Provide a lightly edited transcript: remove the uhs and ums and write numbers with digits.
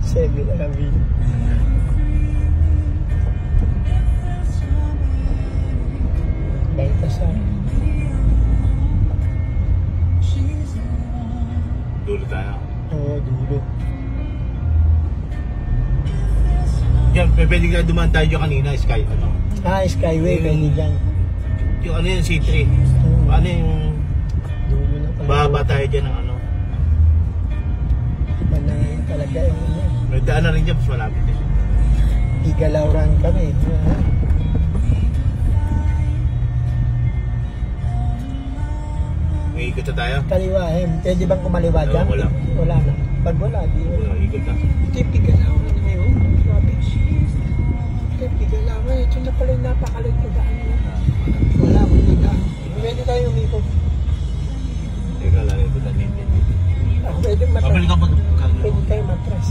7-Eleven. Baltasar. Dulo tayo. Oo, dulo. Yan, pwede ka dumaan tayo dyan kanina, Sky, ano? Ah, Skyway, pwede dyan. Yung ano yung C3? Ano yung... Dulo na talaga. Bababa tayo dyan ng ano? Iba na talaga yun. May daan na rin dyan, mas malapit eh. Igalauran kami. May ikot na tayo? Kaliwa, pwede bang kumaliwa dyan? Wala. Wala na. Pag wala, di wala. Ikot na. Ito yung Igalauran na ngayon. Grabe. Ito yung Igalauran. Ito na pala yung napakalit na daan na. Wala, hindi na. Pwede tayo umikot. Teka lang, ito na din. Pwede matras. Pabalik ka pag... Pwede tayo matras.